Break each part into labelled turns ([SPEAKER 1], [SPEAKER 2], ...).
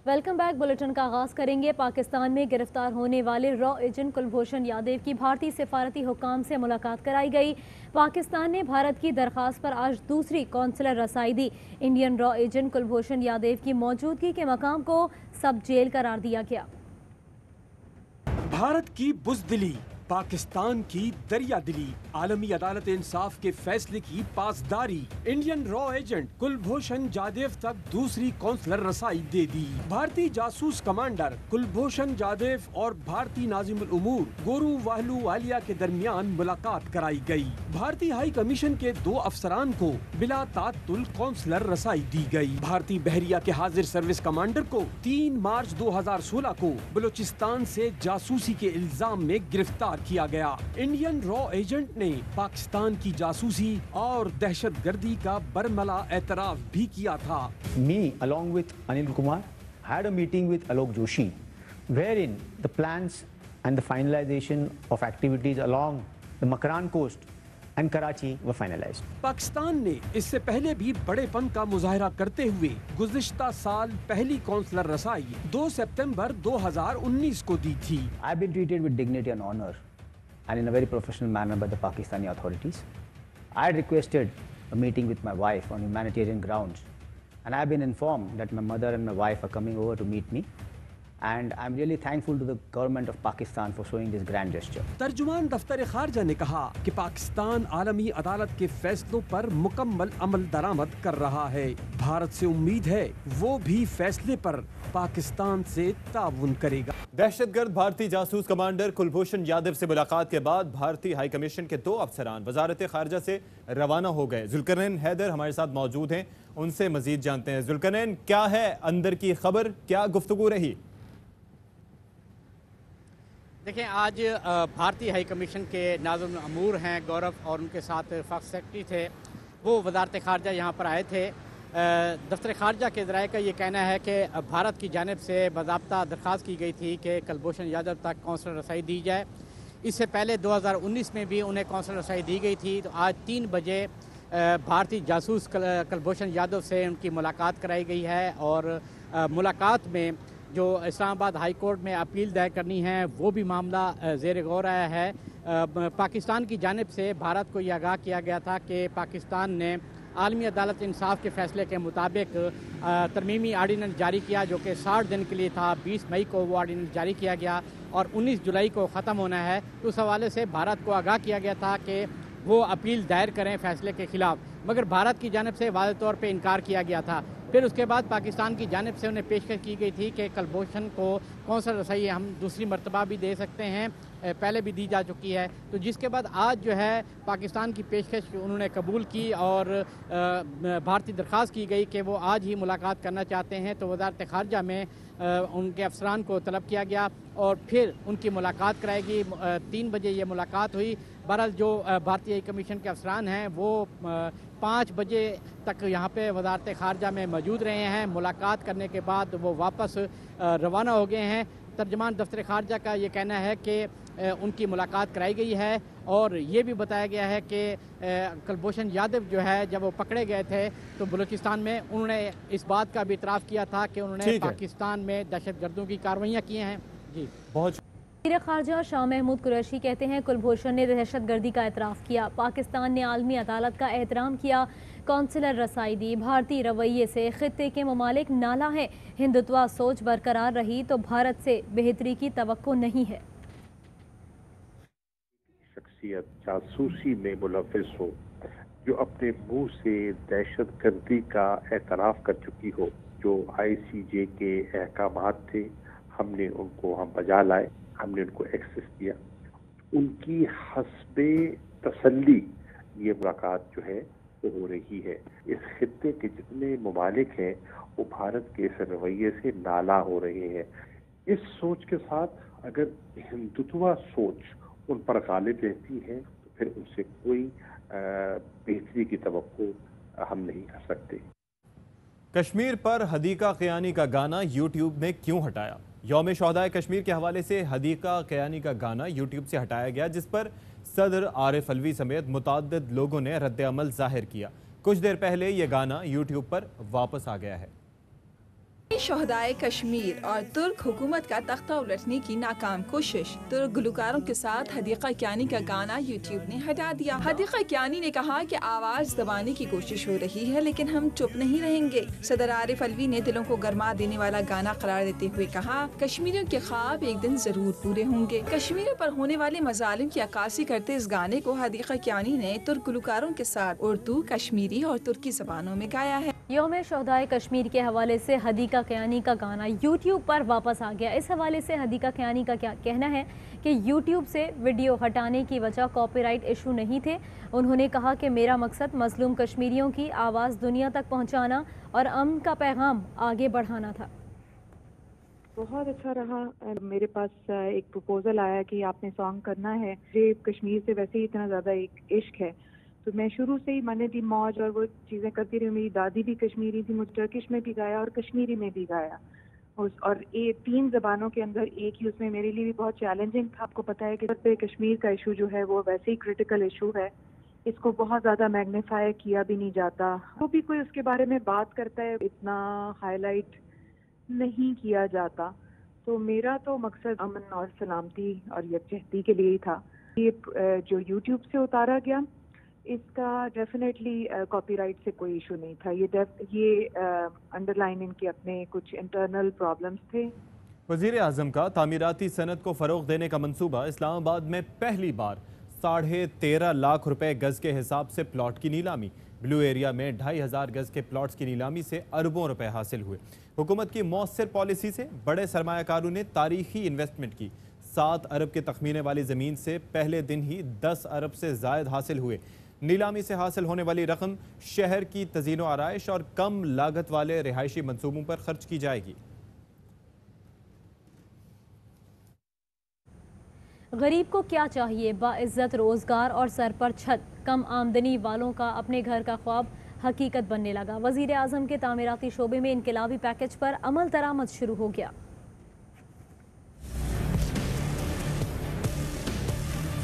[SPEAKER 1] Welcome back. Bulletin का आगाज करेंगे। पाकिस्तान में गिरफ्तार होने वाले रॉ एजेंट कुलभूषण यादव की भारतीय सिफारती हुकाम से मुलाकात कराई गई। पाकिस्तान ने भारत की दरखास्त पर आज दूसरी कौंसलर रसाई दी। इंडियन रॉ एजेंट कुलभूषण यादव की मौजूदगी के मकाम को सब जेल करार दिया गया।
[SPEAKER 2] भारत की बुज़दिली, पाकिस्तान की दरिया दिली, आलमी अदालत इंसाफ के फैसले की पासदारी, इंडियन रॉ एजेंट कुलभूषण जाधव तक दूसरी कौंसलर रसाई दे दी। भारतीय जासूस कमांडर कुलभूषण जाधव और भारतीय नाजिमुल उमूर गोरू वाहलू वालिया के दरमियान मुलाकात कराई गई। भारतीय हाई कमीशन के 2 अफसरान को बिला तात्तुल कौंसलर रसाई दी गई। भारतीय बहरिया के हाजिर सर्विस कमांडर को 3 मार्च 2016 को बलूचिस्तान से जासूसी के इल्जाम में गिरफ्तार किया गया। इंडियन रॉ एजेंट ने पाकिस्तान की जासूसी और दहशतगर्दी का बरमला एतराफ भी किया था।
[SPEAKER 3] Me, along with Anil Kumar, had a meeting with Alok Joshi, wherein the plans and the finalization of activities along the Makran coast and Karachi were finalized.
[SPEAKER 2] Pakistan ने इससे पहले भी बड़ेपन का मुजाहरा करते हुए गुज़िश्ता साल पहली कौंसलर रसाई 2 सितंबर 2019 को दी थी।
[SPEAKER 3] I've been treated with dignity and honor and in a very professional manner by the Pakistani authorities. I had requested a meeting with my wife on humanitarian grounds, and I've been informed that my mother and my wife are coming over to meet me. And I'm really thankful to the government of Pakistan for showing this grand gesture.
[SPEAKER 2] तर्जुमान दफ्तर खारजा ने कहा कि पाकिस्तान आलमी अदालत के फैसलों पर मुकम्मल अमल दरामद कर रहा है। भारत से उम्मीद है वो भी फैसले पर पाकिस्तान से ताउन करेगा।
[SPEAKER 4] दहशतगर्द भारतीय जासूस कमांडर कुलभूषण यादव से मुलाकात के बाद भारतीय हाई कमीशन के 2 अफसरान वजारत खारजा से रवाना हो गए। जुल्करनैन हैदर हमारे साथ मौजूद हैं, उनसे मजीद जानते हैं। जुल्करनैन, क्या है अंदर की खबर, क्या गुफ्तगू रही?
[SPEAKER 5] देखें, आज भारतीय हाई कमीशन के नाज़िम अमूर हैं गौरव और उनके साथ फर्स्ट सेक्रेटरी थे, वो वजारत खारजा यहाँ पर आए थे। दफ्तर खारजा के ज़राए का ये कहना है कि भारत की जानिब से बाज़ाब्ता दरख्वास्त की गई थी कि कुलभूषण यादव तक कौंसलर रसाई दी जाए। इससे पहले 2019 में भी उन्हें कौंसलर रसाई दी गई थी। तो आज 3 बजे भारतीय जासूस कुलभूषण यादव से उनकी मुलाकात कराई गई है और मुलाकात में जो इस्लामाबाद हाई कोर्ट में अपील दायर करनी है वो भी मामला ज़ेर गौर आया है। पाकिस्तान की जानिब से भारत को ये आगाह किया गया था कि पाकिस्तान ने आलमी अदालत इंसाफ के फ़ैसले के मुताबिक तरमीमी आर्डीनेंस जारी किया, जो कि 60 दिन के लिए था। 20 मई को वो आर्डीनेंस जारी किया गया और 19 जुलाई को ख़त्म होना है। तो उस हवाले से भारत को आगाह किया गया था कि वो अपील दायर करें फ़ैसले के ख़िलाफ़, मगर भारत की जानिब से वाज़ेह तौर पर इनकार किया गया था। फिर उसके बाद पाकिस्तान की जानिब से उन्हें पेशकश की गई थी कि कुलभूषण को कौंसलर रसाई हम दूसरी मरतबा भी दे सकते हैं, पहले भी दी जा चुकी है। तो जिसके बाद आज जो है पाकिस्तान की पेशकश उन्होंने कबूल की और भारतीय दरख्वास्त की गई कि वो आज ही मुलाकात करना चाहते हैं। तो वजारत खारजा में उनके अफसरान को तलब किया गया और फिर उनकी मुलाकात कराएगी। 3 बजे ये मुलाकात हुई। बहरहाल जो भारतीय हाई कमीशन के अफसरान हैं वो 5 बजे तक यहाँ पे वजारत खारजा में मौजूद रहे हैं। मुलाकात करने के बाद वो वापस रवाना हो गए हैं। तर्जमान दफ्तर खारजा का ये कहना है कि उनकी मुलाकात कराई गई है और ये भी बताया गया है कि कुलभूषण यादव जो है जब वो पकड़े गए थे तो बलूचिस्तान में उन्होंने इस बात का भी इतराफ़ किया था कि उन्होंने पाकिस्तान में दहशतगर्दों की कार्रवाइयाँ की हैं। जी,
[SPEAKER 1] वज़ीर खारजा शाह महमूद कुरैशी कहते हैं कुलभूषण ने दहशतगर्दी का एतराफ़ किया, पाकिस्तान ने आलमी अदालत का एहतराम किया, कौंसलर रसाई दी। भारतीय रवैये से खित्ते के ममालिक नाला है, हिंदुत्वा सोच बरकरार रही तो भारत से बेहतरी की तवक्को नहीं है।
[SPEAKER 6] शख्सियत जासूसी में मुलव्विस हो, जो अपने मुंह से दहशतगर्दी का एतराफ़ कर चुकी हो, जो ICJ के अहकामात थे हमने उनको हम बजा लाए, हमने उनको एक्सेस किया, उनकी हस्बे तसल्ली ये मुलाकात जो है वो हो रही है। इस खित्ते के जितने ममालिक हैं वो भारत के इस रवैये से नाला हो रहे हैं। इस सोच के साथ अगर हिंदुत्वा सोच उन पर गालिब रहती है तो फिर उनसे कोई बेहतरी की तवक्को हम नहीं कर सकते।
[SPEAKER 4] कश्मीर पर हदीका क़यानी का गाना यूट्यूब ने क्यों हटाया? यौम शोहदाए कश्मीर के हवाले से हदीका क़यानी का गाना यूट्यूब से हटाया गया, जिस पर सदर आरिफ अलवी समेत मुतअद्दिद लोगों ने रद्द अमल जाहिर किया। कुछ देर पहले ये गाना यूट्यूब पर वापस आ गया है।
[SPEAKER 7] शहदाए कश्मीर और तुर्क हुकूमत का तख्ता उलटने की नाकाम कोशिश। तुर्क गुलकारों के साथ हदीका कियानी का गाना यूट्यूब ने हटा दिया। हदीका कियानी ने कहा कि आवाज दबाने की कोशिश हो रही है, लेकिन हम चुप नहीं रहेंगे। सदर आरिफ अलवी ने दिलों को गरमा देने वाला गाना करार देते हुए कहा, कश्मीरियों के ख्वाब एक दिन जरूर पूरे होंगे। कश्मीरियों पर होने वाले मजालिम की अक्कासी करते इस गाने को हदीका कियानी ने तुर्क गुलकारों के साथ उर्दू, कश्मीरी और तुर्की जबानों में गाया है।
[SPEAKER 1] यौम शहदाए कश्मीर के हवाले से हदीका कियानी का गाना यूट्यूब पर वापस आ गया। इस हवाले से हदीका कियानी का क्या कहना है कि यूट्यूब से वीडियो हटाने की वजह कॉपीराइट इशू नहीं थे। उन्होंने कहा कि मेरा मकसद मजलूम कश्मीरियों की आवाज़ दुनिया तक पहुंचाना और अमन का पैगाम आगे बढ़ाना था।
[SPEAKER 8] बहुत अच्छा रहा। मेरे पास एक प्रपोजल आया कि आपने सॉन्ग करना है। मुझे कश्मीर से वैसे ही इतना ज़्यादा एक इश्क है, तो मैं शुरू से ही मैंने दी मौज और वो चीज़ें करती रही। मेरी दादी भी कश्मीरी थी, मुझे टर्किश में भी गाया और कश्मीरी में भी गाया। और ये 3 ज़बानों के अंदर एक ही, उसमें मेरे लिए भी बहुत चैलेंजिंग था। आपको पता है कि कश्मीर का इशू जो है वो वैसे ही क्रिटिकल इशू है, इसको बहुत ज़्यादा मैग्नीफाई किया भी नहीं जाता। वो भी कोई उसके बारे में बात करता है, इतना हाईलाइट नहीं किया जाता। तो मेरा तो मकसद अमन और सलामती और यकजहती के लिए ही था। ये जो यूट्यूब से उतारा गया, इसका डेफिनेटली कॉपीराइट से कोई इशू नहीं था। ये अंडरलाइन इनके अपने कुछ इंटरनल प्रॉब्लम्स थे।
[SPEAKER 4] वज़ीर आज़म का तामीराती सनत को फ़रोग़ देने का मंसूबा। इस्लामाबाद में पहली बार 13.5 लाख रुपए गज़ के हिसाब से प्लॉट की नीलामी। ब्लू एरिया में 2,500 गज़ के प्लॉट्स की नीलामी से अरबों रुपए हासिल हुए। हुकूमत की मौसर पॉलिसी से बड़े सरमायाकारों ने तारीखी इन्वेस्टमेंट की। 7 अरब के तखमीने वाली ज़मीन से पहले दिन ही 10 अरब से ज़ायद हासिल हुए। नीलामी से हासिल होने वाली रकम शहर की तज़ीनो आराइश और कम लागत वाले रिहायशी मंसूबों पर खर्च की जाएगी।
[SPEAKER 1] गरीब को क्या चाहिए? बाइज्जत रोजगार और सर पर छत। कम आमदनी वालों का अपने घर का ख्वाब हकीकत बनने लगा। वजीर आज़म के तामीराती शोबे में इनकलाबी पैकेज पर अमल दरामद शुरू हो गया।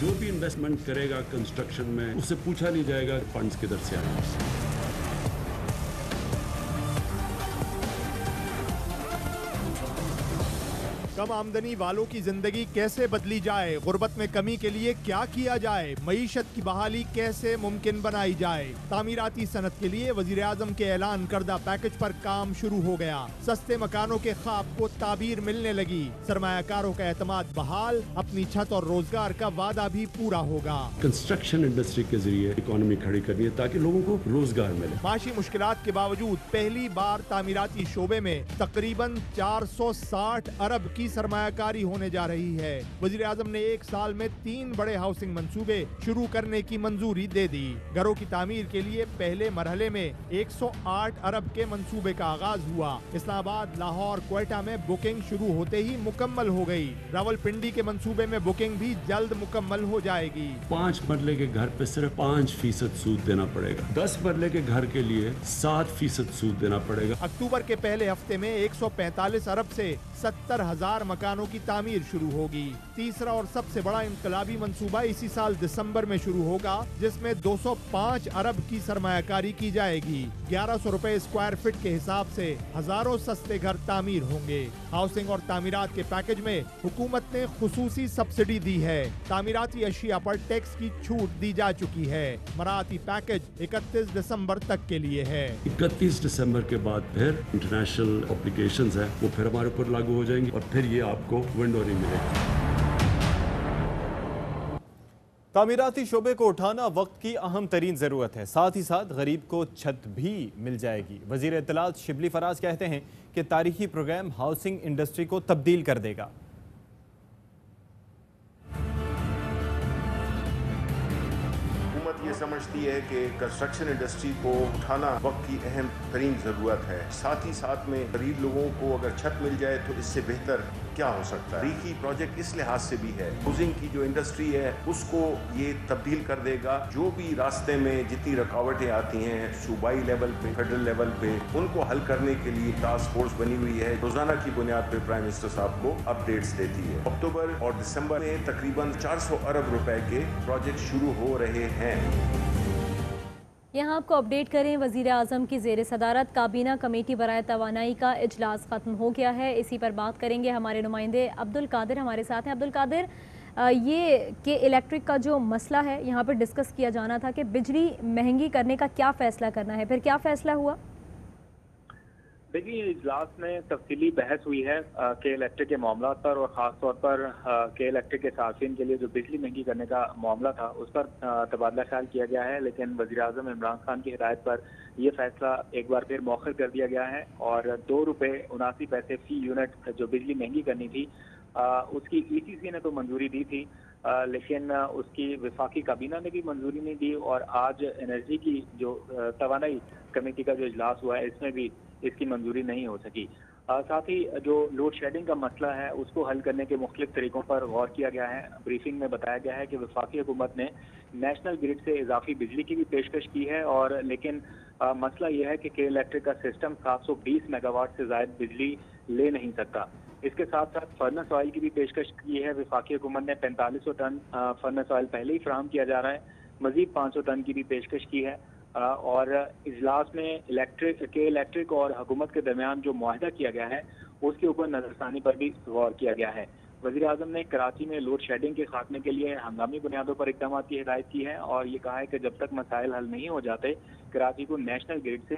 [SPEAKER 9] जो भी इन्वेस्टमेंट करेगा कंस्ट्रक्शन में, उससे पूछा नहीं जाएगा फंड्स किधर से आए।
[SPEAKER 10] कम आमदनी वालों की जिंदगी कैसे बदली जाए, गुर्बत में कमी के लिए क्या किया जाए, मईशत की बहाली कैसे मुमकिन बनाई जाए। तामीराती सनत के लिए वजीर आजम के ऐलान करदा पैकेज पर काम शुरू हो गया। सस्ते मकानों के ख्वाब को ताबीर मिलने लगी। सरमायाकारों का एतमाद बहाल, अपनी छत और रोजगार का वादा भी पूरा होगा।
[SPEAKER 9] कंस्ट्रक्शन इंडस्ट्री के जरिए इकोनॉमी खड़ी करनी है ताकि लोगों को रोजगार मिले।
[SPEAKER 10] माशी मुश्किलात के बावजूद पहली बार तामीराती शोबे में तकरीबन 460 अरब की सरमायाकारी होने जा रही है। वजीर आजम ने 1 साल में 3 बड़े हाउसिंग मंसूबे शुरू करने की मंजूरी दे दी। घरों की तामीर के लिए पहले मरहले में 108 अरब के मंसूबे का आगाज हुआ। इस्लामाबाद, लाहौर, क्वेटा में बुकिंग शुरू होते ही मुकम्मल हो गई। रावलपिंडी के मंसूबे में बुकिंग भी जल्द मुकम्मल हो जाएगी।
[SPEAKER 9] 5 मरले के घर पे सिर्फ 5% सूद देना पड़ेगा। 10 मरले के घर के लिए 7% सूद देना पड़ेगा।
[SPEAKER 10] अक्टूबर के पहले हफ्ते में 145 अरब से 70,000 मकानों की तामीर शुरू होगी। तीसरा और सबसे बड़ा इनकलाबी मंसूबा इसी साल दिसंबर में शुरू होगा, जिसमें 205 अरब की सरमायाकारी की जाएगी। 1100 रुपए स्क्वायर फीट के हिसाब से हजारों सस्ते घर तामीर होंगे। हाउसिंग और तामीरात के पैकेज में हुकूमत ने खुसूसी सब्सिडी दी है। तामीराती अशिया पर टैक्स की छूट दी जा चुकी है। मराठी पैकेज 31 दिसंबर तक के लिए है।
[SPEAKER 9] 31 दिसंबर के बाद फिर इंटरनेशनल एप्लीकेशंस है, वो फिर हमारे ऊपर लागू हो जाएंगी और फिर ये आपको विंडो नहीं मिलेगी।
[SPEAKER 4] तामीराती शोबे को उठाना वक्त की अहम तरीन ज़रूरत है। साथ ही साथ गरीब को छत भी मिल जाएगी। वज़ीर इत्तलात शिबली फराज कहते हैं कि तारीखी प्रोग्राम हाउसिंग इंडस्ट्री को तब्दील कर देगा।
[SPEAKER 11] ये समझती है कि कंस्ट्रक्शन इंडस्ट्री को उठाना वक्त की अहम तरीन ज़रूरत है। साथ ही साथ में गरीब लोगों को अगर छत मिल जाए तो इससे बेहतर क्या हो सकता है। तारीखी प्रोजेक्ट इस लिहाज से भी है, हाउसिंग की जो इंडस्ट्री है उसको ये तब्दील कर देगा। जो भी रास्ते में जितनी रुकावटें आती हैं सूबाई लेवल पे, फेडरल लेवल पे, उनको हल करने के लिए टास्क फोर्स बनी हुई है। रोजाना की बुनियाद पे प्राइम मिनिस्टर साहब को अपडेट्स देती है। अक्टूबर और दिसंबर में तकरीबन 400 अरब रुपए के प्रोजेक्ट शुरू हो रहे हैं।
[SPEAKER 1] यहाँ आपको अपडेट करें, वज़ीर आज़म की ज़ेर सदारत काबीना कमेटी बराए तवानाई का इजलास ख़त्म हो गया है। इसी पर बात करेंगे, हमारे नुमाइंदे अब्दुल कादिर हमारे साथ हैं। अब्दुल कादिर, ये कि इलेक्ट्रिक का जो मसला है यहाँ पर डिस्कस किया जाना था कि बिजली महंगी करने का क्या फ़ैसला करना है, फिर क्या फ़ैसला हुआ?
[SPEAKER 12] देखिए, इजलास में तफसीली बहस हुई है के इलेक्ट्रिक के मामला पर, और ख़ास तौर पर के इलेक्ट्रिक के सार्फिन के लिए जो बिजली महंगी करने का मामला था उस पर तबादला ख्याल किया गया है। लेकिन वज़ीर आज़म इमरान खान की हिदायत पर यह फैसला एक बार फिर मौखर कर दिया गया है और ₹2.79 फी यूनिट जो बिजली महंगी करनी थी उसकी ECC ने तो मंजूरी दी थी, लेकिन उसकी वफाकी काबीना ने भी मंजूरी नहीं दी। और आज एनर्जी की जो तवानाई कमेटी का जो इजलास हुआ है इसमें भी इसकी मंजूरी नहीं हो सकी। साथ ही जो लोड शेडिंग का मसला है उसको हल करने के मुख्तलिफ तरीकों पर गौर किया गया है। ब्रीफिंग में बताया गया है कि वफाकी हुकूमत ने नेशनल ग्रिड से इजाफी बिजली की भी पेशकश की है, और लेकिन मसला यह है कि के इलेक्ट्रिक का सिस्टम 720 मेगावाट से ज़ायद बिजली ले नहीं सकता। इसके साथ साथ फर्नेस ऑयल की भी पेशकश की है। वफाकी हुकूमत ने 4500 टन फर्नेस ऑयल पहले ही फराहम किया जा रहा है, मजीद 500 टन की भी पेशकश की है। और इजलास में इलेक्ट्रिक और हुकूमत के दरमियान जो मुआहदा किया गया है उसके ऊपर नजरसानी पर भी गौर किया गया है। वज़ीर आज़म ने कराची में लोड शेडिंग के खात्मे के लिए हंगामी बुनियादों पर इक़दाम की हिदायत की है और ये कहा है कि जब तक मसाइल हल नहीं हो जाते कराची को नेशनल ग्रिड से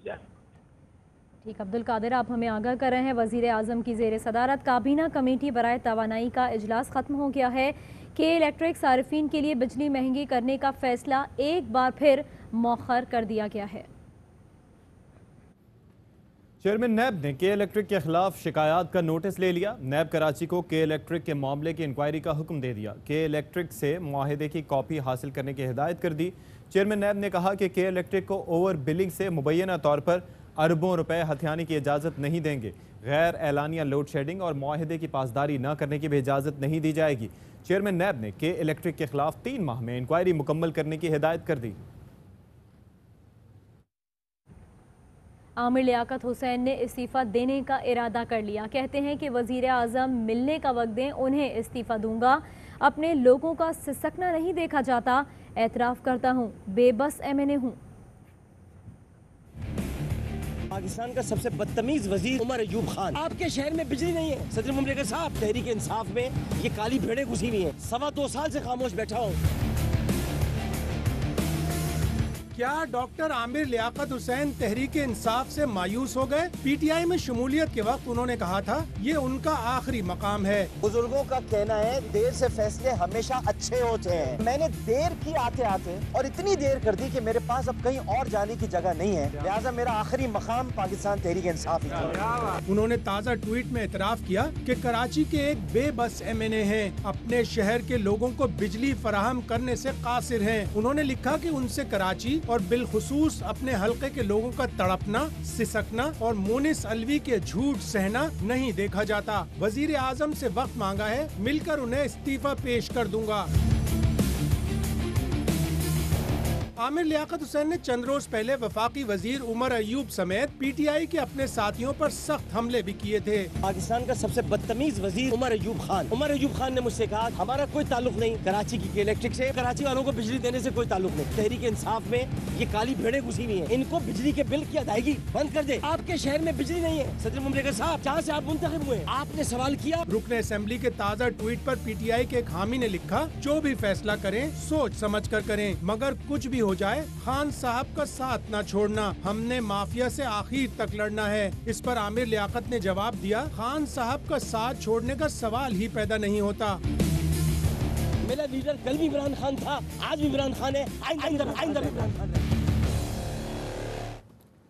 [SPEAKER 12] जाए।
[SPEAKER 1] ठीक, अब्दुल कादिर आप हमें आगाह कर रहे हैं। वज़ीर आज़म की ज़ेर सदारत काबीना कमेटी बराए तवानाई का इजलास ख़त्म हो गया है कि इलेक्ट्रिक सार्फिन के लिए बिजली महंगी करने का फैसला एक बार फिर मौखर कर दिया गया है।
[SPEAKER 4] चेयरमैन नैब ने के इलेक्ट्रिक के खिलाफ शिकायत का नोटिस ले लिया। नैब कराची को के इलेक्ट्रिक के मामले की इंक्वायरी का हुक्म दे दिया। के इलेक्ट्रिक से मुआहदे की कॉपी हासिल करने की हिदायत कर दी। चेयरमैन नैब ने कहा कि के इलेक्ट्रिक को ओवर बिलिंग से मुबैना तौर पर अरबों रुपए हथियाने की इजाज़त नहीं देंगे। गैर एलानिया लोड शेडिंग और मुआहदे की पासदारी न करने की भी इजाज़त नहीं दी जाएगी। चेयरमैन नैब ने के इलेक्ट्रिक के खिलाफ 3 माह में इंक्वायरी मुकम्मल करने की हिदायत कर दी।
[SPEAKER 1] आमिर लियाकत हुसैन ने इस्तीफ़ा देने का इरादा कर लिया। कहते हैं कि वज़ीर आज़म मिलने का वक्त दें, उन्हें इस्तीफ़ा दूंगा। अपने लोगों का सिसकना नहीं देखा जाता। एतराफ़ करता हूँ, बेबस MNA हूँ।
[SPEAKER 13] पाकिस्तान का सबसे बदतमीज वजीर उमर अयूब खान, आपके शहर में बिजली नहीं है। सदर मुमलिकत साहब, तहरीक इंसाफ में ये काली भेड़ें घुसी हुई हैं। 2.25 साल से खामोश बैठा हूँ।
[SPEAKER 10] क्या डॉक्टर आमिर लियाकत हुसैन तहरीक इंसाफ से मायूस हो गए? PTI में शमूलियत के वक्त उन्होंने कहा था ये उनका आखिरी मकाम है।
[SPEAKER 13] बुजुर्गों का कहना है देर से फैसले हमेशा अच्छे होते हैं। मैंने देर की आते आते और इतनी देर कर दी कि मेरे पास अब कहीं और जाने की जगह नहीं है, लिहाजा मेरा आखिरी मकाम पाकिस्तान तहरीक इंसाफ ही था।
[SPEAKER 10] उन्होंने ताज़ा ट्वीट में एतराफ़ किया कि कराची के एक बेबस MNA हैं, अपने शहर के लोगों को बिजली फराहम करने से कासिर हैं। उन्होंने लिखा कि उनसे कराची और बिलखुसूस अपने हल्के के लोगों का तड़पना, सिसकना और मोनिस अलवी के झूठ सहना नहीं देखा जाता। वजीर आजम से वक्त मांगा है, मिलकर उन्हें इस्तीफा पेश कर दूंगा। आमिर लियाकत हुसैन ने चंद रोज पहले वफाकी वजीर उमर अयूब समेत PTI के अपने साथियों पर सख्त हमले भी किए थे।
[SPEAKER 13] पाकिस्तान का सबसे बदतमीज वजीर उमर अयूब खान ने मुझसे कहा हमारा कोई ताल्लुक नहीं कराची की इलेक्ट्रिक से, कराची वालों को बिजली देने से कोई ताल्लुक नहीं। तहरीक इंसाफ में ये काली भेड़ें घुसी हुई हैं, इनको बिजली के बिल की अदायगी बंद कर दे। आपके शहर में बिजली नहीं है। सदर मुमलिकत साहब, जहाँ से आप मुंतखब हुए आपने सवाल किया।
[SPEAKER 10] रुकने असेंबली के ताज़ा ट्वीट पर PTI के एक हामी ने लिखा, जो भी फैसला करें सोच समझ कर करें, मगर कुछ भी हो जाए खान साहब का साथ न छोड़ना। हमने माफिया से आखिर तक लड़ना है। इस पर आमिर लियाकत ने जवाब दिया, खान साहब का साथ छोड़ने का सवाल ही पैदा नहीं होता।
[SPEAKER 13] मेरा लीडर कल भी इमरान खान था, आज भी इमरान खान है, आइंदा भी इमरान खान है।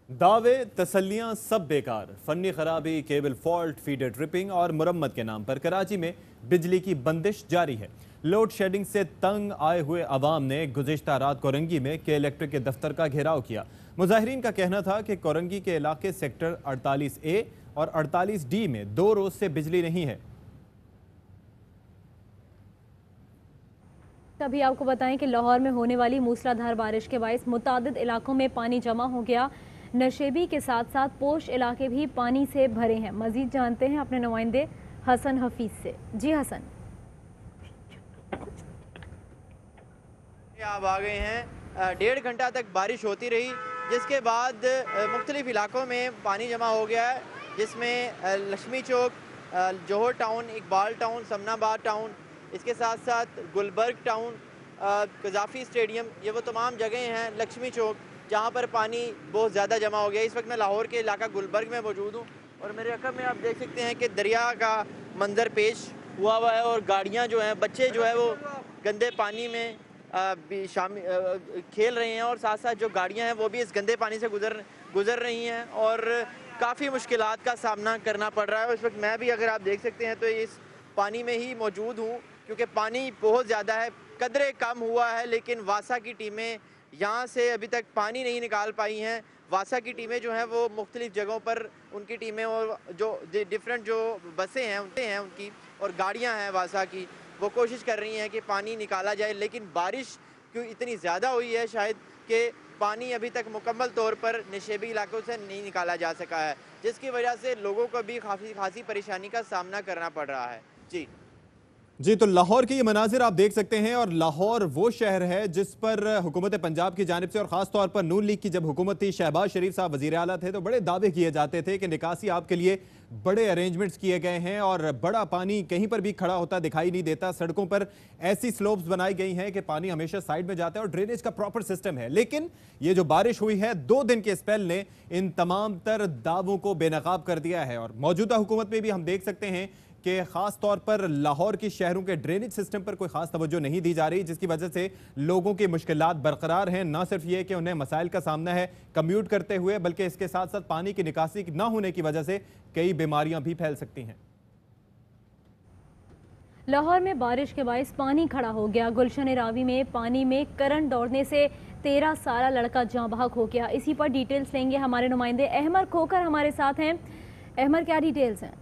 [SPEAKER 4] दावे तसल्लियां सब बेकार। फनी खराबी, केबल फॉल्ट, फीडर ट्रिपिंग और मुरम्मत के नाम पर कराची में बिजली की बंदिश जारी है। लोड शेडिंग से तंग आए हुए अवाम ने गुज़िश्ता रात कोरंगी में के इलेक्ट्रिक के दफ्तर का घेराव किया। मुजाहिरीन का कहना था कि कोरंगी के इलाके सेक्टर 48A और 48D में 2 रोज से बिजली नहीं है।
[SPEAKER 1] अभी आपको बताएं कि लाहौर में होने वाली मूसलाधार बारिश के बायस मुतादिद इलाकों में पानी जमा हो गया। नशेबी के साथ साथ पोश इलाके भी पानी से भरे हैं। मजीद जानते हैं अपने नुमाइंदे हसन हफीज से। जी हसन,
[SPEAKER 14] आप आ गए हैं 1.5 घंटा तक बारिश होती रही, जिसके बाद मुख्तलिफ इलाकों में पानी जमा हो गया है, जिसमें Lakshmi Chowk, Johar town, Iqbal town, Samanabad town, इसके साथ साथ गुलबर्ग टाउन, कज़ाफ़ी स्टेडियम, ये वो तमाम जगह हैं, लक्ष्मी चौक, जहाँ पर पानी बहुत ज़्यादा जमा हो गया। इस वक्त मैं लाहौर के इलाका गुलबर्ग में मौजूद हूँ और मेरे अकब में आप देख सकते हैं कि दरिया का मंजर पेश हुआ है और गाड़ियाँ जो हैं, बच्चे जो है वो गंदे पानी में खेल रहे हैं और साथ साथ जो गाड़ियाँ हैं वो भी इस गंदे पानी से गुज़र रही हैं और काफ़ी मुश्किलात का सामना करना पड़ रहा है। इस वक्त मैं भी, अगर आप देख सकते हैं, तो इस पानी में ही मौजूद हूँ क्योंकि पानी बहुत ज़्यादा है, कदरे कम हुआ है, लेकिन वासा की टीमें यहाँ से अभी तक पानी नहीं निकाल पाई हैं। वासा की टीमें जो हैं वो मुख्तलिफ जगहों पर, उनकी टीमें और जो डिफरेंट जो बसें हैं उनकी और गाड़ियाँ हैं वासा की, वो कोशिश कर रही हैं कि पानी निकाला जाए, लेकिन बारिश क्यों इतनी ज़्यादा हुई है शायद कि पानी अभी तक मुकम्मल तौर पर निशेबी इलाकों से नहीं निकाला जा सका है, जिसकी वजह से लोगों को भी खासी परेशानी का सामना करना पड़ रहा है। जी,
[SPEAKER 4] तो लाहौर के ये मनाजिर आप देख सकते हैं और लाहौर वो शहर है जिस पर हुकूमत पंजाब की जानिब से और ख़ास तौर पर नून लीग की जब हुकूमत थी, शहबाज शरीफ साहब वज़ीर आला थे, तो बड़े दावे किए जाते थे कि निकासी आपके लिए बड़े अरेंजमेंट्स किए गए हैं और बड़ा पानी कहीं पर भी खड़ा होता दिखाई नहीं देता। सड़कों पर ऐसी स्लोप्स बनाई गई हैं कि पानी हमेशा साइड में जाता है और ड्रेनेज का प्रॉपर सिस्टम है। लेकिन ये जो बारिश हुई है 2 दिन के स्पेल ने इन तमाम तर दावों को बेनकाब कर दिया है और मौजूदा हुकूमत में भी हम देख सकते हैं कि खास तौर पर लाहौर के शहरों के ड्रेनेज सिस्टम पर कोई खास तवज्जो नहीं दी जा रही, जिसकी वजह से लोगों की मुश्किलात बरकरार हैं। ना सिर्फ ये कि उन्हें मसाइल का सामना है कम्यूट करते हुए, बल्कि इसके साथ साथ पानी की निकासी ना होने की वजह से कई बीमारियां भी फैल सकती हैं।
[SPEAKER 1] लाहौर में बारिश के बायस पानी खड़ा हो गया। गुलशन रावी में पानी में करंट दौड़ने से 13 साला लड़का जाँ बहक हो गया। इसी पर डिटेल्स लेंगे हमारे नुमाइंदे अहमर खोकर हमारे साथ हैं। अहमर, क्या डिटेल्स हैं?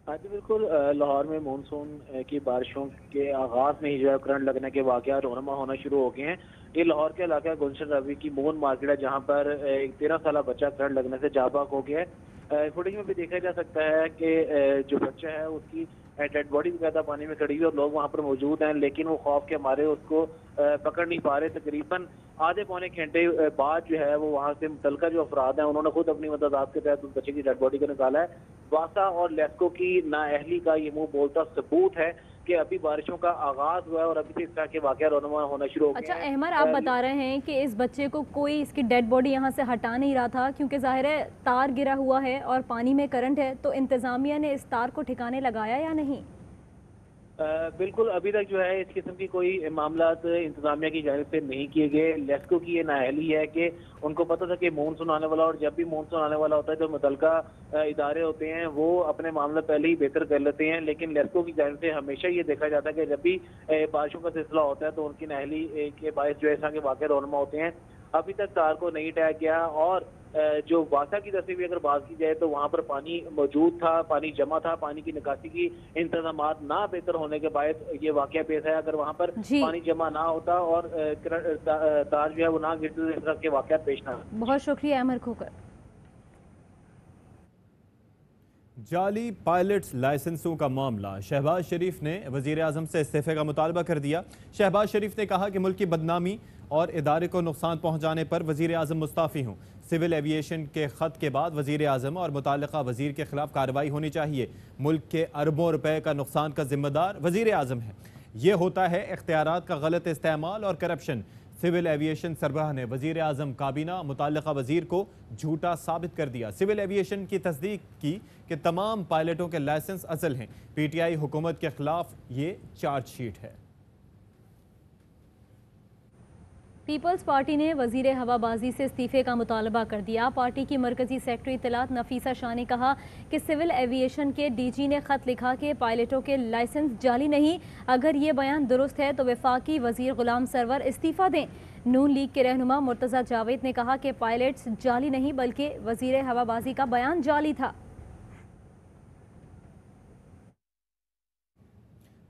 [SPEAKER 12] हाँ जी बिल्कुल, लाहौर में मानसून की बारिशों के आगाज में ही जो है करंट लगने के वाक़यात रोनमा होना शुरू हो गए हैं। ये लाहौर के इलाका गुलशन रवी की मोन मार्केट है, जहाँ पर एक 13 साला बच्चा करंट लगने से जाबाक हो गया है। फुटेज में भी देखा जा सकता है कि जो बच्चा है उसकी डेड बॉडी बकायदा पानी में खड़ी हुई और लोग वहाँ पर मौजूद हैं, लेकिन वो खौफ के मारे उसको पकड़ नहीं पा रहे। तकरीबन आधे पौने घंटे बाद जो है वो वहाँ से मुतलका जो अफराद हैं उन्होंने खुद अपनी मदद के तहत उस बच्चे की डेड बॉडी को निकाला है। वासा और लेस्को की नाअहली का ये मुंह बोलता सबूत है कि अभी बारिशों का आगाज हुआ है और अभी से इस तरह के वाक़या रोनमा होना शुरू हो गए।
[SPEAKER 1] अच्छा अहमर, आप बता रहे हैं कि इस बच्चे को कोई इसकी डेड बॉडी यहाँ से हटा नहीं रहा था, क्योंकि जाहिर है तार गिरा हुआ है और पानी में करंट है, तो इंतजामिया ने इस तार को ठिकाने लगाया या नहीं?
[SPEAKER 12] बिल्कुल, अभी तक जो है इस किस्म की कोई मामला इंतजामिया की जानिब से नहीं किए गए। लेस्को की ये नाअहली है कि उनको पता था कि मानसून आने वाला, और जब भी मानसून आने वाला होता है जो मुतलका इदारे होते हैं वो अपने मामला पहले ही बेहतर कर लेते हैं, लेकिन लेस्को की जानिब से हमेशा ये देखा जाता है कि जब भी बारिशों का सिलसिला होता है तो उनकी नाअहली के बायस जो ऐसा के वाक़े रोनमा होते हैं। अभी तक तार को नहीं हटाया गया और जो वासा की तरफ से भी अगर बात की जाए तो वहाँ पर पानी मौजूद था, पानी जमा था, पानी की निकासी की इंतजामात ना बेहतर होने के बाद ये वाकया पेश है। अगर वहाँ पर पानी जमा ना होता और तार जो है वो ना गिरते तो इस तरह के वाकयात पेश ना।
[SPEAKER 1] बहुत शुक्रिया अमर खोकर।
[SPEAKER 4] जाली पायलट्स लाइसेंसों का मामला, शहबाज शरीफ ने वजीर आजम से इस्तीफे का मुतालबा कर दिया। शहबाज शरीफ ने कहा कि मुल्क की बदनामी और इदारे को नुकसान पहुंचाने पर वजीर आजम मुस्ताफ़ी हूँ। सिविल एविएशन के खत के बाद वजीर आजम और मुताल्लिक़ा वजीर के खिलाफ कार्रवाई होनी चाहिए। मुल्क के अरबों रुपए का नुकसान का जिम्मेदार वजीर आजम है। ये होता है इख्तियारात का गलत इस्तेमाल और करप्शन। सिविल एविएशन सरबराह ने वजीर आजम काबीना मुताल्लिक़ा वजीर को झूठा साबित कर दिया। सिविल एविएशन की तस्दीक की कि तमाम पायलटों के लाइसेंस असल हैं। पीटीआई हुकूमत के खिलाफ ये चार्जशीट है।
[SPEAKER 1] पीपल्स पार्टी ने वजीर हवाबाजी से इस्तीफे का मुतालबा कर दिया। पार्टी की मरकजी सेक्रेटरी इत्तलात नफीसा शाह ने कहा कि सिविल एविएशन के डीजी ने खत लिखा कि पायलटों के लाइसेंस जाली नहीं। अगर ये बयान दुरुस्त है तो वफाकी वजीर गुलाम सरवर इस्तीफा दें। नून लीग के रहनुमा मुर्तज़ा जावेद ने कहा कि पायलट्स जाली नहीं बल्कि वजीर हवाबाजी का बयान जाली था।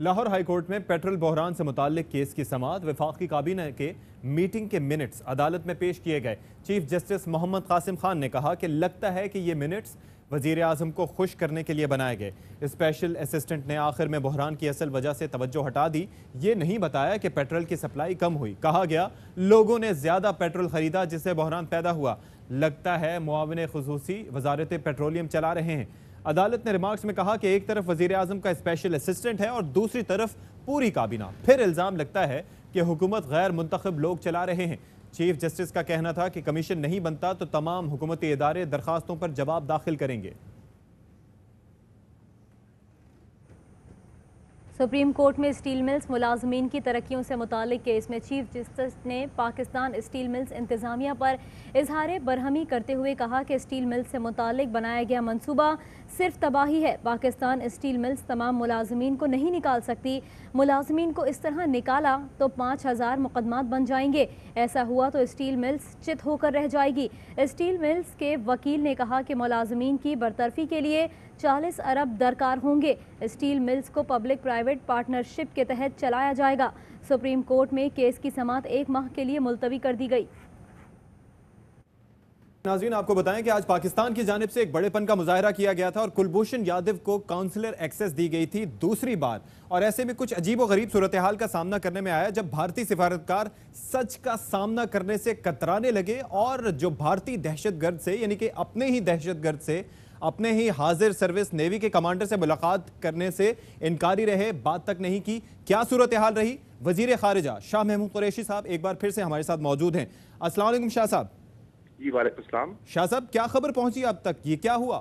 [SPEAKER 4] लाहौर हाई कोर्ट में पेट्रोल बहरान से मुताल्लिक केस की समाअत वफाकी काबीना के मीटिंग के मिनट्स अदालत में पेश किए गए। चीफ जस्टिस मोहम्मद कासिम खान ने कहा कि लगता है कि ये मिनट्स वजीर आजम को खुश करने के लिए बनाए गए। स्पेशल असिस्टेंट ने आखिर में बहरान की असल वजह से तवज्जो हटा दी। ये नहीं बताया कि पेट्रोल की सप्लाई कम हुई। कहा गया लोगों ने ज्यादा पेट्रोल खरीदा जिससे बहरान पैदा हुआ। लगता है मुआविन खुसूसी वजारत पेट्रोलियम चला रहे हैं। अदालत ने रिमार्क्स में कहा कि एक तरफ वजीर आजम का स्पेशल असिस्टेंट है और दूसरी तरफ पूरी काबीना। फिर इल्जाम लगता है कि हुकूमत गैर मुंतखब लोग चला रहे हैं। चीफ जस्टिस का कहना था कि कमीशन नहीं बनता तो तमाम हुकूमती इदारे दरखास्तों पर जवाब दाखिल करेंगे।
[SPEAKER 1] सुप्रीम कोर्ट में स्टील मिल्स मुलाजमीन की तरक्कियों से मुतालिक केस में चीफ जस्टिस ने पाकिस्तान स्टील मिल्स इंतजामिया पर इजहार बरहमी करते हुए कहा कि स्टील मिल्स से मुतालिक बनाया गया मंसूबा सिर्फ तबाही है। पाकिस्तान स्टील मिल्स तमाम मुलाजमीन को नहीं निकाल सकती। मुलाजमीन को इस तरह निकाला तो 5000 मुकदमात बन जाएंगे। ऐसा हुआ तो स्टील मिल्स चित होकर रह जाएगी। स्टील मिल्स के वकील ने कहा कि मुलाजमीन की बरतरफी के लिए 40 अरब दरकार होंगे। स्टील मिल्स को पब्लिक प्राइवेट पार्टनरशिप के तहत चलाया जाएगा। सुप्रीम कोर्ट में केस की समाअत 1 माह के लिए मुलतवी कर दी गई।
[SPEAKER 4] नाज़रीन, आपको बताएं कि आज पाकिस्तान की जानिब से एक बड़ेपन का मुजाहरा किया गया था और कुलभूषण यादव को काउंसलर एक्सेस दी गई थी दूसरी बार। और ऐसे में कुछ अजीब व गरीब सूरत हाल का सामना करने में आया जब भारतीय सिफारतकार सच का सामना करने से कतराने लगे और जो भारतीय दहशतगर्द से यानी कि अपने ही दहशतगर्द से अपने ही हाजिर सर्विस नेवी के कमांडर से मुलाकात करने से इनकारी रहे, बात तक नहीं की। क्या सूरत हाल रही? वजीर खारिजा शाह महमूद कुरैशी साहब एक बार फिर से हमारे साथ मौजूद हैं। अस्सलाम वालेकुम शाह साहब।
[SPEAKER 6] जी वालेकुम सलाम।
[SPEAKER 4] शाह साहब, क्या खबर पहुंची अब तक? ये क्या हुआ?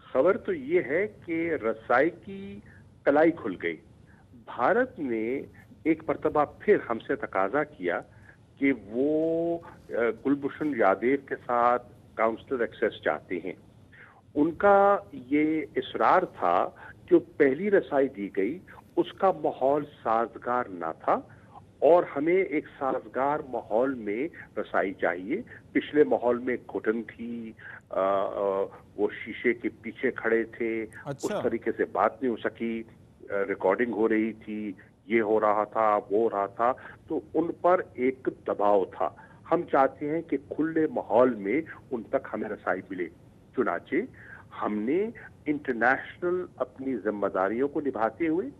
[SPEAKER 6] खबर तो ये है कि रसाई की कलाई खुल गई। भारत ने एक मरतबा फिर हमसे तकाजा किया कि वो कुलभूषण यादव के साथ काउंसलर एक्सेस चाहते हैं। उनका ये इसरार था कि पहली रसाई दी गई उसका माहौल साजगार ना था और हमें एक साजगार माहौल में रसाई चाहिए। पिछले माहौल में घुटन थी, वो शीशे के पीछे खड़े थे, उस तरीके से बात नहीं हो सकी, रिकॉर्डिंग हो रही थी, ये हो रहा था, वो हो रहा था, तो उन पर एक दबाव था। हम चाहते हैं कि खुले माहौल में उन तक हमें रसाई मिले। चुनाचे हमने इंटरनेशनल अपनी जिम्मेदारियों को निभाते हुए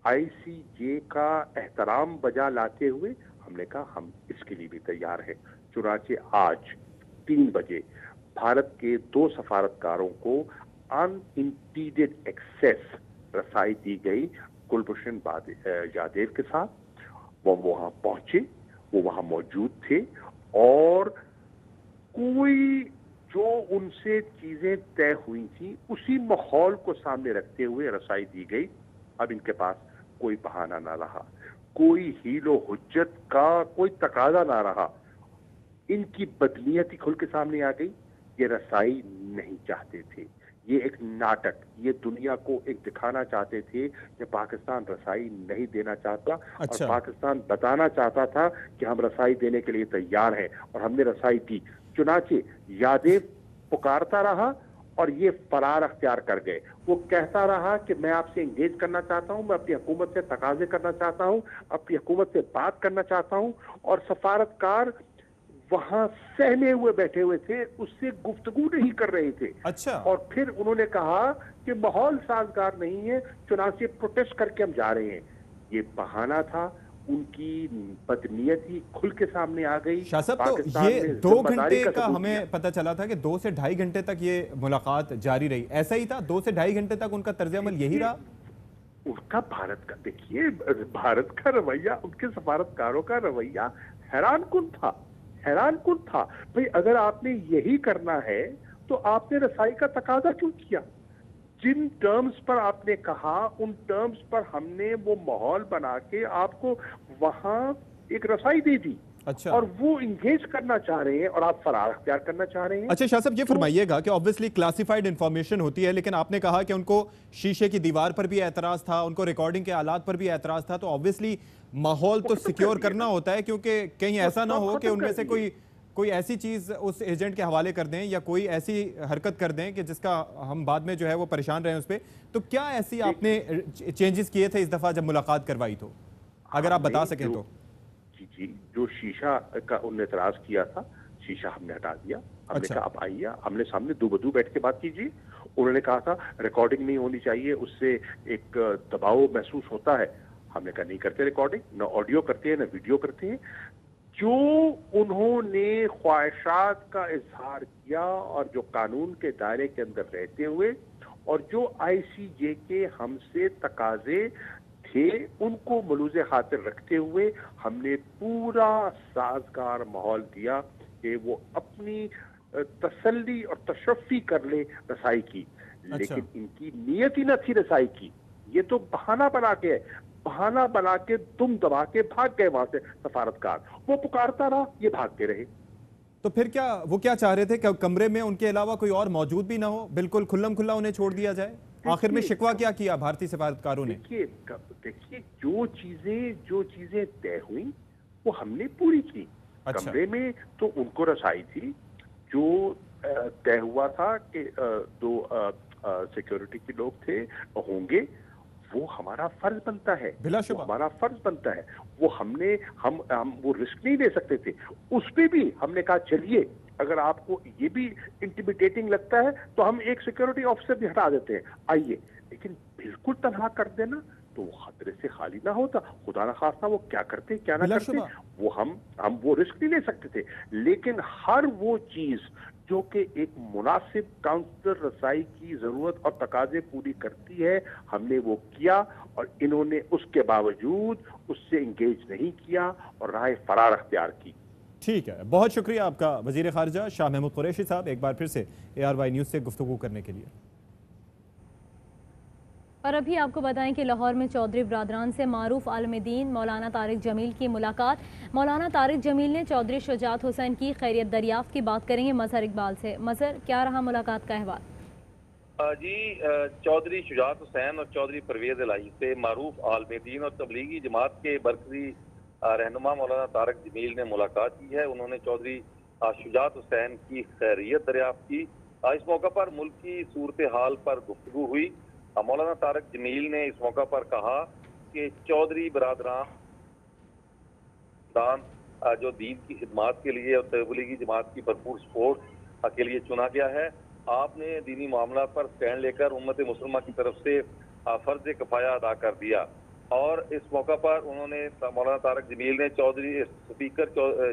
[SPEAKER 6] ICJ का एहतराम बजा लाते हुए हमने कहा हम इसके लिए भी तैयार हैं। चुनाचे आज 3 बजे भारत के 2 सफारतकारों को अनइम्पीडेड एक्सेस रसाई दी गई कुलभूषण यादव के साथ। वो वहां पहुंचे, वो वहां मौजूद थे और कोई जो उनसे चीजें तय हुई थी उसी माहौल को सामने रखते हुए रसाई दी गई। अब इनके पास कोई बहाना ना रहा, कोई हीलो हुज्जत का कोई तकाजा ना रहा। इनकी बदनीयती खुल के सामने आ गई। ये रसाई नहीं चाहते थे, ये एक नाटक, ये दुनिया को एक दिखाना चाहते थे कि पाकिस्तान रसाई नहीं देना चाहता। और पाकिस्तान बताना चाहता था कि हम रसाई देने के लिए तैयार हैं और हमने रसाई दी। चुनाचे यादव पुकारता रहा और ये फरार अख्तियार कर गए। वो कहता रहा कि मैं आपसे एंगेज करना चाहता हूं, मैं अपनी हुकूमत से तकाजे करना चाहता हूं, अपनी हुकूमत से बात करना चाहता हूं। और सफारतकार वहां सहमे हुए बैठे हुए थे, उससे गुफ्तगू नहीं कर रहे थे। और फिर उन्होंने कहा कि माहौल साजगार नहीं है, चुनाचे प्रोटेस्ट करके हम जा रहे हैं। ये बहाना था, उनकी बदनीयती खुल के सामने आ गई।
[SPEAKER 4] शाह साहब, तो ये 2 घंटे का हमें पता चला था कि 2 से ढाई घंटे तक ये मुलाकात जारी रही, ऐसा ही था? 2 से ढाई घंटे तक उनका तर्ज-ए-अमल यही रहा?
[SPEAKER 6] उनका भारत का, देखिए भारत का रवैया, उनके सफारतकारों का रवैया हैरानकुन था, हैरानकुन था। भाई अगर आपने यही करना है तो आपने रसाई का तकाजा क्यों किया? जिन टर्म्स पर आपने कहा उन टर्म्स पर हमने वो माहौल बना के आपको वहां एक रसाई दे दी। और वो इंगेज करना चाह रहे हैं और आप फरार अख्तियार करना चाह रहे हैं।
[SPEAKER 4] अच्छा शाह साहब, ये फरमाइएगा कि ऑब्वियसली क्लासिफाइड इंफॉर्मेशन होती है, लेकिन आपने कहा कि उनको शीशे की दीवार पर भी एतराज था, उनको रिकॉर्डिंग के आलात पर भी एतराज था, तो ऑब्वियसली माहौल तो सिक्योर करना होता है, क्योंकि कहीं ऐसा ना हो कि उनमें से कोई ऐसी चीज उस एजेंट के हवाले कर दें या कोई ऐसी हरकत कर दें कि जिसका हम बाद में जो है वो परेशान रहे उस पर। तो क्या ऐसी आपने चेंजेस किए थे इस दफा जब मुलाकात करवाई? तो अगर आप बता सकें तो।
[SPEAKER 6] जी, जो शीशा का उन्होंने एतराज किया था, शीशा हमने हटा दिया। हमने कहा आप आइए, हमने सामने दो बदू बैठ के बात कीजिए। उन्होंने कहा था रिकॉर्डिंग नहीं होनी चाहिए, उससे एक दबाव महसूस होता है। हमने कहा नहीं करते रिकॉर्डिंग, न ऑडियो करते हैं न वीडियो करते हैं। जो उन्होंने ख्वाहिशात का इजहार किया और जो कानून के दायरे के अंदर रहते हुए और जो ICJ के हमसे तकाजे थे उनको मलूज़े खातिर रखते हुए हमने पूरा साजगार माहौल दिया कि वो अपनी तसल्ली और तशफ़ी कर ले रसाई की। लेकिन इनकी नीयत ही न थी रसाई की, ये तो बहाना बना के है, बहाना बना के दुम दबा के भाग गए वहां से सफारतकार। वो पुकारता रहा, ये भागते रहे।
[SPEAKER 4] तो फिर क्या वो क्या चाह रहे थे कि कमरे में उनके अलावा कोई और मौजूद भी ना हो, बिल्कुल खुल्लम खुल्ला उन्हें छोड़ दिया जाए? आखिर में शिकवा क्या किया भारतीय सफारतकारों ने?
[SPEAKER 6] देखिए जो चीजें तय हुई वो हमने पूरी की। कमरे में तो उनको रसाई थी। जो तय हुआ था कि 2 सिक्योरिटी के लोग थे होंगे, वो हमारा फर्ज बनता है, हमारा फर्ज बनता है। वो हम वो रिस्क नहीं ले सकते थे। उस पे भी हमने कहा चलिए अगर आपको ये भी इंटिमिडेटिंग लगता है तो हम एक सिक्योरिटी ऑफिसर भी हटा देते हैं, आइए। लेकिन बिल्कुल तनहा कर देना तो वो खतरे से खाली ना होता। खुदा ना खास्ता वो क्या करते क्या ना करते, वो हम वो रिस्क नहीं ले सकते थे। लेकिन हर वो चीज जो कि एक मुनासिब काउंसलर रसाई की जरूरत और तकाजे पूरी करती है, हमने वो किया। और इन्होंने उसके बावजूद उससे इंगेज नहीं किया और राह फरार अख्तियार की।
[SPEAKER 4] ठीक है, बहुत शुक्रिया आपका वजीर खारजा शाह महमूद कुरैशी साहब, एक बार फिर से ARY न्यूज़ से गुफ्तगू करने के लिए।
[SPEAKER 1] और अभी आपको बताएं कि लाहौर में चौधरी बरादरान से मारूफ आलिम दीन मौलाना तारिक जमील की मुलाकात। मौलाना तारिक जमील ने चौधरी शुजात हुसैन की खैरियत दरियाफ्त की बात करेंगे मजहर इकबाल से। मजहर, क्या रहा मुलाकात का अहवाल?
[SPEAKER 15] जी, चौधरी शुजात हुसैन और चौधरी परवेज इलाही से मारूफ आलिम दीन और तबलीगी जमात के बरकरी रहनुमा मौलाना तारिक जमील ने मुलाकात की है। उन्होंने चौधरी शुजात हुसैन की खैरियत दरियाफ्त की। इस मौका पर मुल्क की सूरत हाल पर गुफ्तगू हुई। मौलाना तारिक जमील ने इस मौका पर कहा कि चौधरी बरादरान जो दीन की खिदमात के लिए और तबलीगी जमात की भरपूर सपोर्ट के लिए चुना गया है। आपने दीनी मामला पर स्टैंड लेकर उम्मत मुसलमा की तरफ से फर्ज कफाया अदा कर दिया। और इस मौका पर उन्होंने मौलाना तारिक जमील ने स्पीकर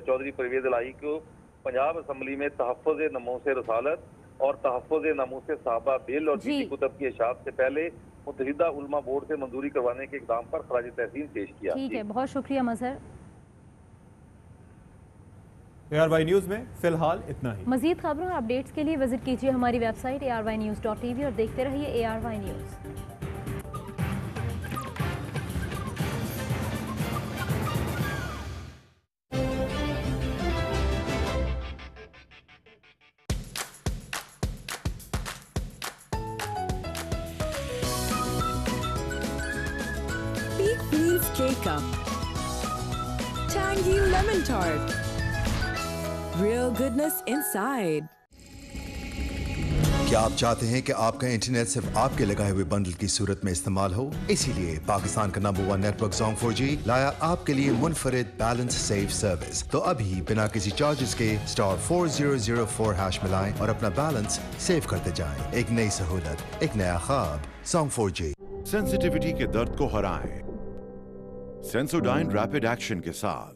[SPEAKER 15] चौधरी परवेज इलाही को पंजाब असम्बली में तहफ़्फ़ुज़ नमूसे रसालत और तहफ़्फ़ुज़ नमूसे साहबा बिल और दीनी कुतब की इशाअत से पहले मुत्तहिदा उलमा बोर्ड से मंजूरी करवाने के इक़दाम पर खराज तहसीन पेश किया।
[SPEAKER 1] ठीक है, बहुत शुक्रिया मजहर।
[SPEAKER 4] ARY न्यूज़ में फिलहाल इतना ही।
[SPEAKER 1] मज़ीद खबरों और अपडेट्स के लिए विजिट कीजिए हमारी वेबसाइट ARYnews.tv और देखते रहिए ARY news.
[SPEAKER 16] K-Cup, tangy lemon tart, real goodness inside.
[SPEAKER 17] क्या आप चाहते हैं कि आपका इंटरनेट सिर्फ आपके लगाए हुए बंडल की सूरत में इस्तेमाल हो? इसीलिए पाकिस्तान का नंबर 1 नेटवर्क Zong 4G लाया आपके लिए मुनफरिद बैलेंस सेव सर्विस। तो अभी बिना किसी चार्जेस के *4004# मिलाएं और अपना बैलेंस सेव करते जाएं। एक नई सहूलत, एक नया ख्वाब, Zong 4G।
[SPEAKER 18] सेंसिटिविटी के दर्द को हराएं सेंसोडाइन रैपिड एक्शन के साथ।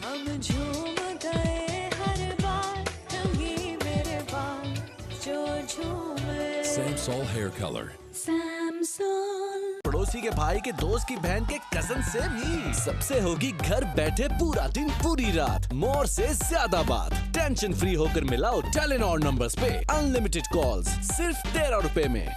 [SPEAKER 16] हम झूम गए हर बार, रंगी मेरे बाल जो झूमे।
[SPEAKER 19] Samsol hair color.
[SPEAKER 16] Samsol।
[SPEAKER 19] पड़ोसी के भाई के दोस्त की बहन के कजन से भी सबसे होगी घर बैठे पूरा दिन पूरी रात मोर से ज्यादा बात। टेंशन फ्री होकर मिलाओ टेलीनॉर नंबर्स पे अनलिमिटेड कॉल्स सिर्फ 13 रुपए में।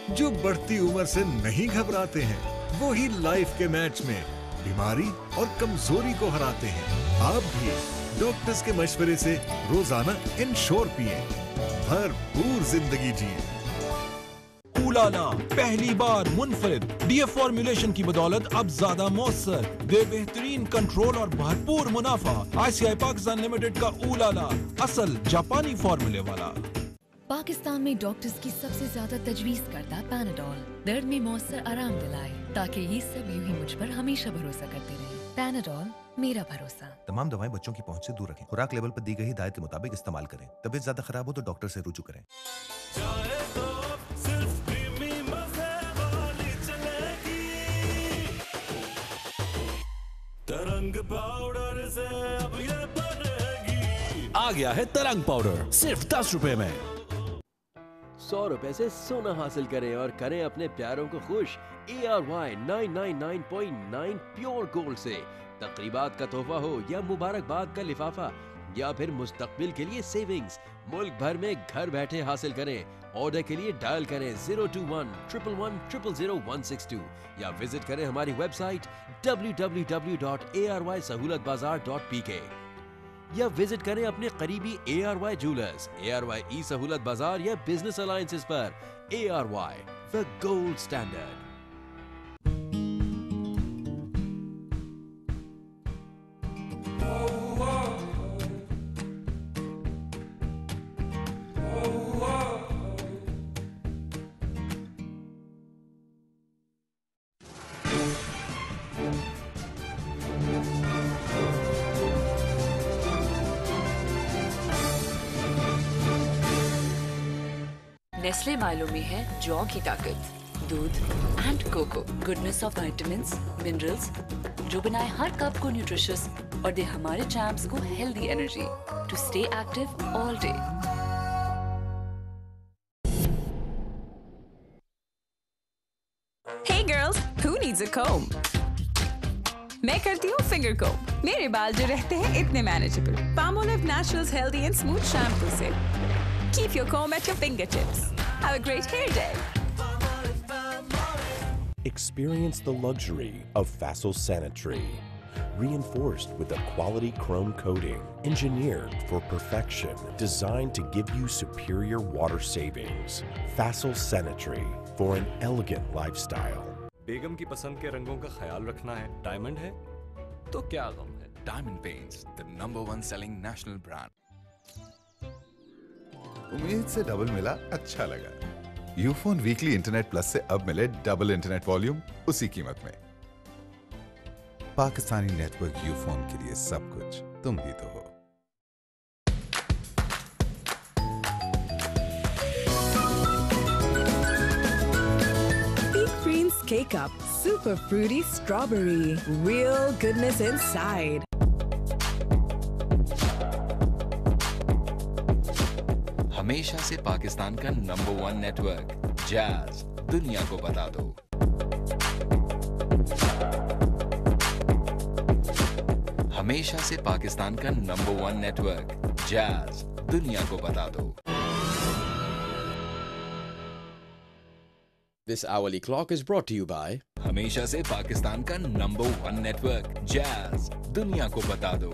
[SPEAKER 20] जो बढ़ती उम्र से नहीं घबराते हैं, वो ही लाइफ के मैच में बीमारी और कमजोरी को हराते हैं। आप भी डॉक्टर्स के मशवरे से रोजाना इंश्योर पिए, भरपूर जिंदगी जिए।
[SPEAKER 21] उलाला पहली बार मुनफरिद DF फॉर्मुलेशन की बदौलत अब ज्यादा मौसर दे बेहतरीन कंट्रोल और भरपूर मुनाफा। ICI पाकिस्तान लिमिटेड का उलाला असल जापानी फॉर्मूले वाला।
[SPEAKER 22] पाकिस्तान में डॉक्टर्स की सबसे ज्यादा तजवीज करता पैनाडोल दर्द में मौसर आराम दिलाए, ताकि ये सब यूं ही मुझ पर हमेशा भरोसा करते रहें। पैनाडोल, मेरा भरोसा।
[SPEAKER 2] तमाम दवाएं बच्चों की पहुंच से दूर रखें। खुराक लेवल पर दी गई हिदायत के मुताबिक इस्तेमाल करें। तबीयत ज्यादा खराब हो तो डॉक्टर से रुजू करें।
[SPEAKER 21] तरंग पाउडर से अब ये बनेगी। आ गया है तरंग पाउडर सिर्फ 10 रुपए में।
[SPEAKER 3] 100 रुपए से सोना हासिल करें और करें अपने प्यारों को खुश। ARY 999.9 प्योर गोल्ड से तकरीबात का तोहफा हो या मुबारकबाद का लिफाफा या फिर मुस्तकबिल के लिए सेविंग्स, मुल्क भर में घर बैठे हासिल करें। ऑर्डर के लिए डायल करें 021-111-000-162 या विजिट करें हमारी वेबसाइट www.arysahoolatbazaar.pk या विजिट करें अपने करीबी ARY जूलर्स, ARY ई सहूलत बाजार या बिजनेस अलायंसेस पर। ARY the gold standard.
[SPEAKER 23] Nestle मालूमी है जौ की ताकत, दूध and cocoa, goodness of vitamins, minerals जो बनाए हर कप को न्यूट्रिशियस और दे हमारे चैम्प्स को healthy energy to stay active all day.
[SPEAKER 24] Hey girls, who needs a comb? मैं करती हूँ फिंगर कोम। मेरे बाल जो रहते हैं इतने manageable. Palmolive Naturals healthy and smooth shampoo से keep your comb at your fingertips. Have a great hair day.
[SPEAKER 25] Experience the luxury of Facile Sanitary. Reinforced with a quality chrome coating, engineered for perfection, designed to give you superior water savings. Facile Sanitary for an elegant lifestyle.
[SPEAKER 26] बेगम की पसंद के रंगों का ख्याल रखना है, diamond है तो क्या गम है।
[SPEAKER 27] Diamond Paints, the #1 selling national brand.
[SPEAKER 28] उम्मीद से डबल मिला, अच्छा लगा। यूफोन वीकली इंटरनेट प्लस से अब मिले डबल इंटरनेट वॉल्यूम उसी कीमत में। पाकिस्तानी नेटवर्क यूफोन के लिए सब कुछ तुम ही तो हो।
[SPEAKER 29] Peak Greens K-Cup, super fruity strawberry, real goodness inside.
[SPEAKER 27] हमेशा से पाकिस्तान का #1 नेटवर्क जैज, दुनिया को बता दो। हमेशा से पाकिस्तान का #1 नेटवर्क जैज, दुनिया को बता दो।
[SPEAKER 3] This hourly clock is brought to you by
[SPEAKER 27] हमेशा से पाकिस्तान का #1 नेटवर्क जैज, दुनिया को बता दो।